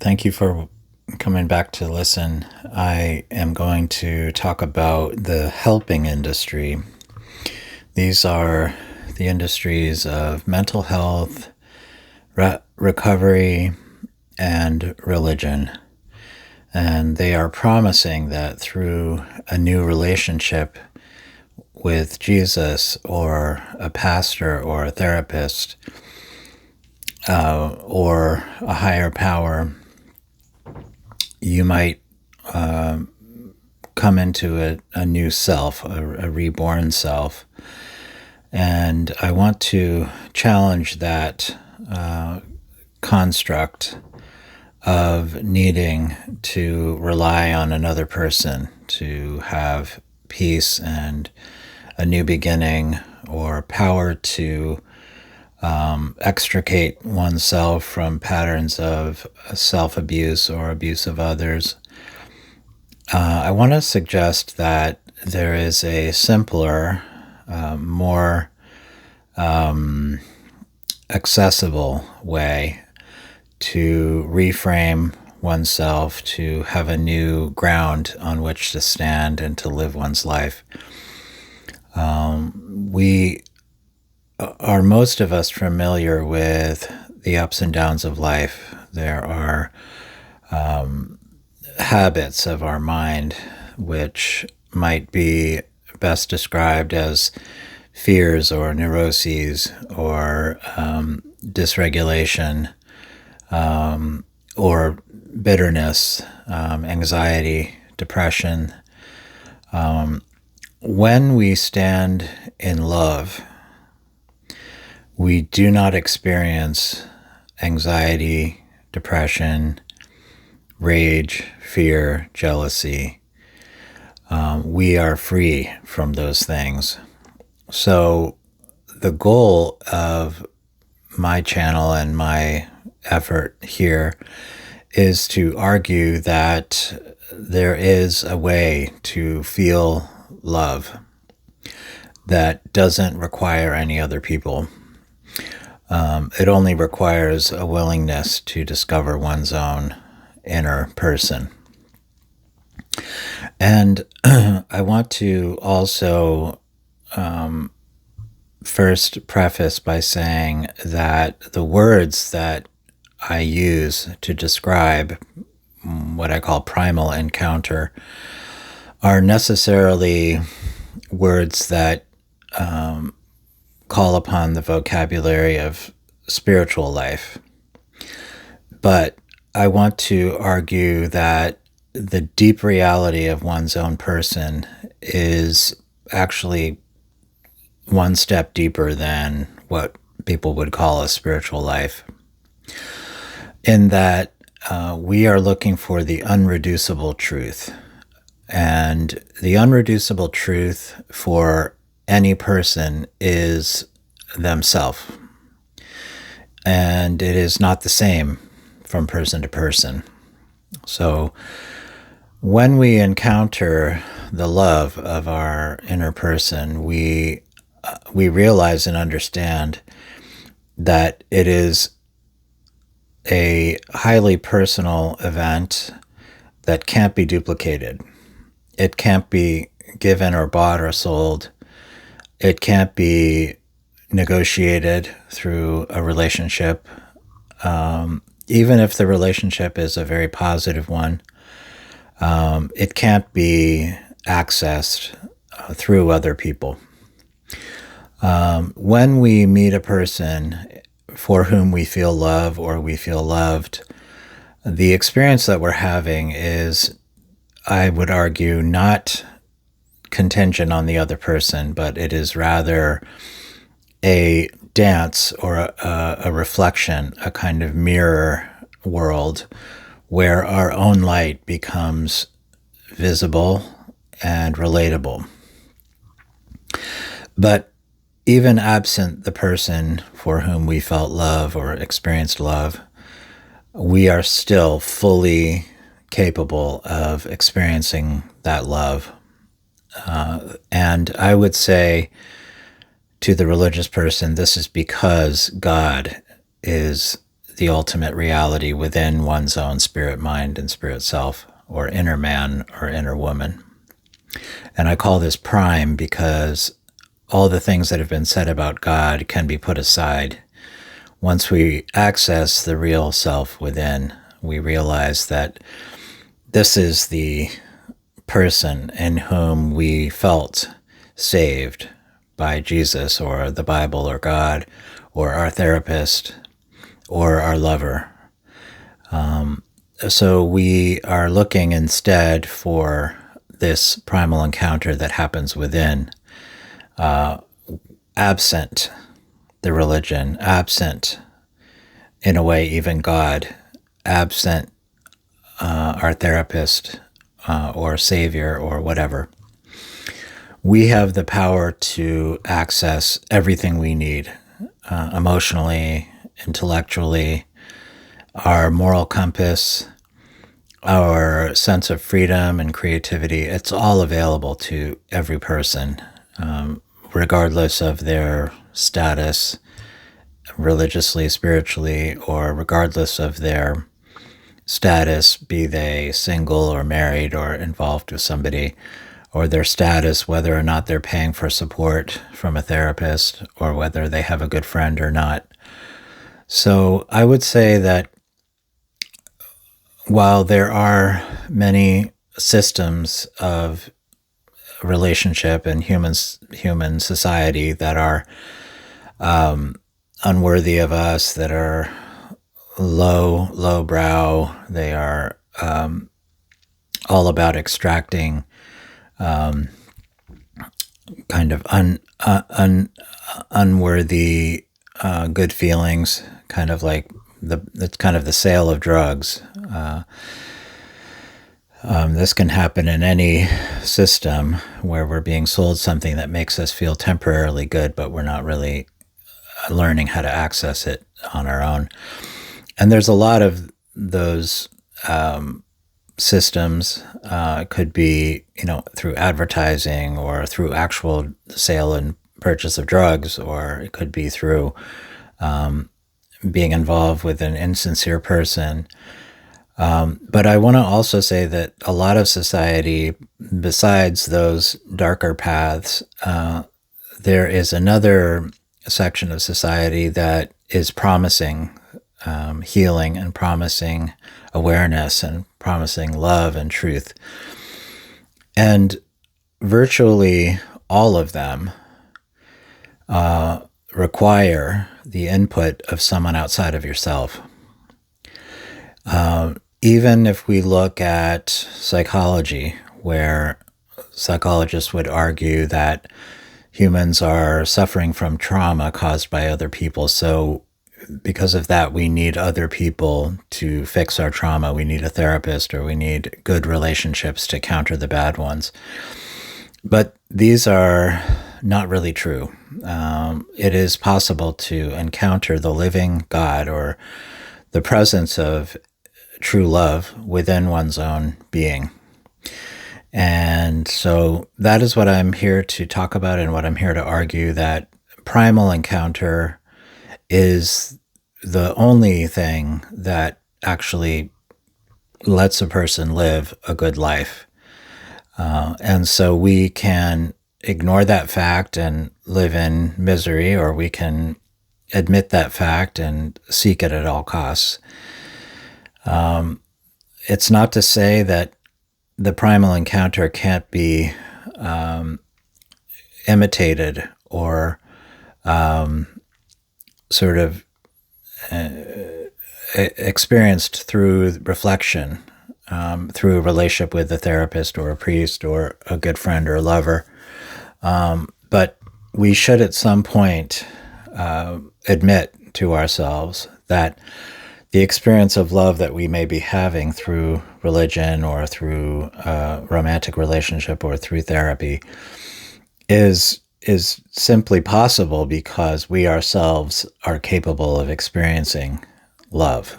Thank you for coming back to listen. I am going to talk about the helping industry. These are the industries of mental health, recovery, and religion. And they are promising that through a new relationship with Jesus or a pastor or a therapist or a higher power, you might come into a new self, a reborn self. And I want to challenge that construct of needing to rely on another person to have peace and a new beginning, or power to extricate oneself from patterns of self-abuse or abuse of others. I want to suggest that there is a simpler, more accessible way to reframe oneself, to have a new ground on which to stand and to live one's life. We are, most of us, familiar with the ups and downs of life. There are habits of our mind which might be best described as fears or neuroses or dysregulation or bitterness, anxiety, depression. When we stand in love, we do not experience anxiety, depression, rage, fear, jealousy. We are free from those things. So the goal of my channel and my effort here is to argue that there is a way to feel love that doesn't require any other people. It only requires a willingness to discover one's own inner person. And I want to also first preface by saying that the words that I use to describe what I call primal encounter are necessarily words that call upon the vocabulary of spiritual life. But I want to argue that the deep reality of one's own person is actually one step deeper than what people would call a spiritual life, in that we are looking for the unreducible truth. And the unreducible truth for any person is themselves. And it is not the same from person to person. So when we encounter the love of our inner person, we realize and understand that it is a highly personal event that can't be duplicated. It can't be given or bought or sold. It can't be negotiated through a relationship. Even if the relationship is a very positive one, it can't be accessed through other people. When we meet a person for whom we feel love or we feel loved, the experience that we're having is, I would argue, not contingent on the other person, but it is rather a dance or a reflection, a kind of mirror world where our own light becomes visible and relatable. But even absent the person for whom we felt love or experienced love, we are still fully capable of experiencing that love. And I would say to the religious person, this is because God is the ultimate reality within one's own spirit, mind, and spirit self, or inner man or inner woman. And I call this prime because all the things that have been said about God can be put aside. Once we access the real self within, we realize that this is the person in whom we felt saved by Jesus or the Bible or God or our therapist or our lover. So we are looking instead for this primal encounter that happens within, absent the religion, absent, in a way, even God, absent our therapist or savior or whatever. We have the power to access everything we need, emotionally, intellectually, our moral compass, our sense of freedom and creativity. It's all available to every person, regardless of their status, religiously, spiritually, or regardless of their status, be they single or married or involved with somebody, or their status, whether or not they're paying for support from a therapist or whether they have a good friend or not. So I would say that while there are many systems of relationship and human society that are unworthy of us, that are low brow, they are all about extracting kind of unworthy good feelings, kind of like it's kind of the sale of drugs. This can happen in any system where we're being sold something that makes us feel temporarily good, but we're not really learning how to access it on our own. And there's a lot of those systems. It could be, through advertising or through actual sale and purchase of drugs, or it could be through being involved with an insincere person. But I want to also say that a lot of society, besides those darker paths, there is another section of society that is promising healing and promising awareness and promising love and truth. And virtually all of them require the input of someone outside of yourself. Even if we look at psychology, where psychologists would argue that humans are suffering from trauma caused by other people, so because of that, we need other people to fix our trauma. We need a therapist, or we need good relationships to counter the bad ones. But these are not really true. It is possible to encounter the living God or the presence of true love within one's own being. And so that is what I'm here to talk about, and what I'm here to argue, that primal encounter is the only thing that actually lets a person live a good life. And so we can ignore that fact and live in misery, or we can admit that fact and seek it at all costs. It's not to say that the primal encounter can't be imitated or sort of experienced through reflection, through a relationship with a therapist or a priest or a good friend or a lover. But we should at some point admit to ourselves that the experience of love that we may be having through religion or through a romantic relationship or through therapy is simply possible because we ourselves are capable of experiencing love.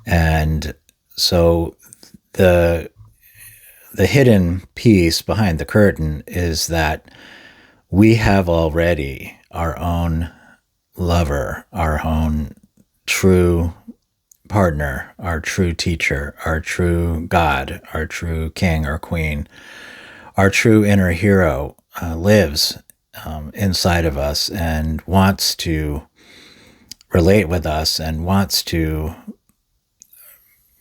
And so the hidden piece behind the curtain is that we have already our own lover, our own true partner, our true teacher, our true God, our true king or queen, our true inner hero lives inside of us and wants to relate with us and wants to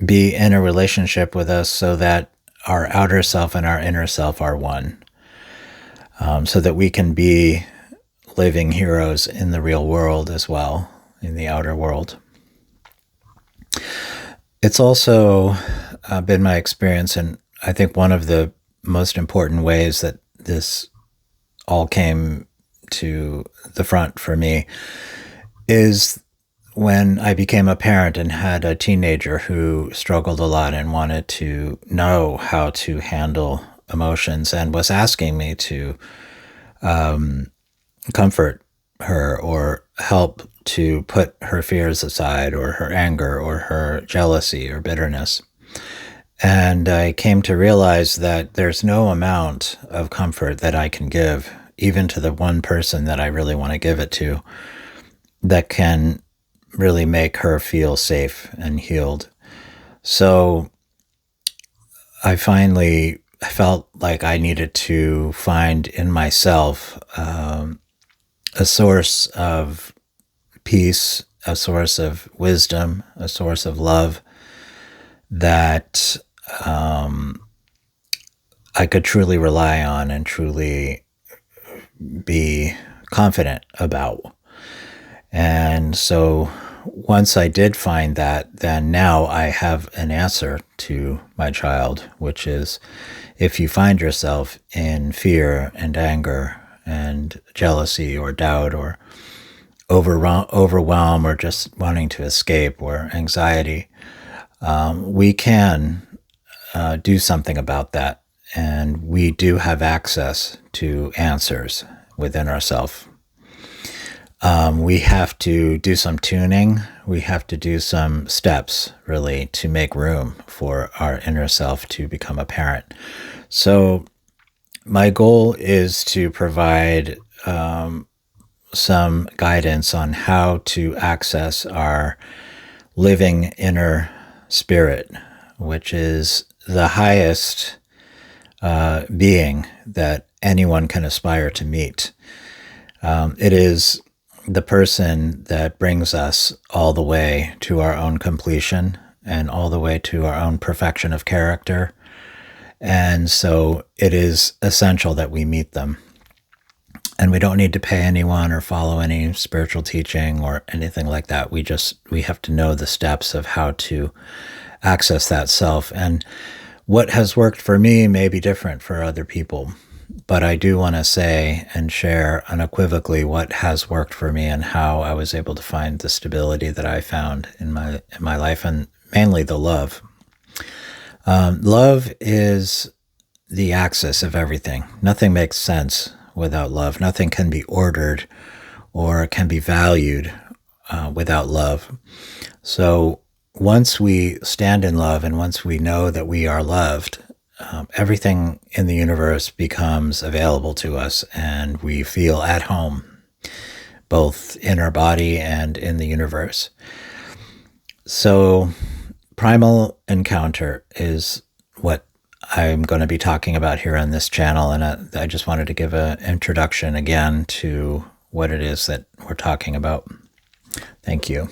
be in a relationship with us so that our outer self and our inner self are one, so that we can be living heroes in the real world as well, in the outer world. It's also been my experience, and I think one of the most important ways that this all came to the front for me is when I became a parent and had a teenager who struggled a lot and wanted to know how to handle emotions and was asking me to comfort her or help to put her fears aside or her anger or her jealousy or bitterness. And I came to realize that there's no amount of comfort that I can give, even to the one person that I really want to give it to, that can really make her feel safe and healed. So I finally felt like I needed to find in myself a source of peace, a source of wisdom, a source of love that I could truly rely on and truly be confident about. And so once I did find that, then now I have an answer to my child, which is if you find yourself in fear and anger and jealousy or doubt or overwhelm or just wanting to escape or anxiety, we can do something about that. And we do have access to answers within ourselves. We have to do some tuning. We have to do some steps, really, to make room for our inner self to become apparent. So my goal is to provide some guidance on how to access our living inner spirit, which is the highest being that anyone can aspire to meet. It is the person that brings us all the way to our own completion and all the way to our own perfection of character. And so it is essential that we meet them. And we don't need to pay anyone or follow any spiritual teaching or anything like that. We have to know the steps of how to access that self. And what has worked for me may be different for other people. But I do want to say and share unequivocally what has worked for me and how I was able to find the stability that I found in my life, and mainly the love. Love is the axis of everything. Nothing makes sense without love. Nothing can be ordered or can be valued without love. So once we stand in love and once we know that we are loved, everything in the universe becomes available to us and we feel at home, both in our body and in the universe. So primal encounter is what I'm going to be talking about here on this channel. And I just wanted to give an introduction again to what it is that we're talking about. Thank you.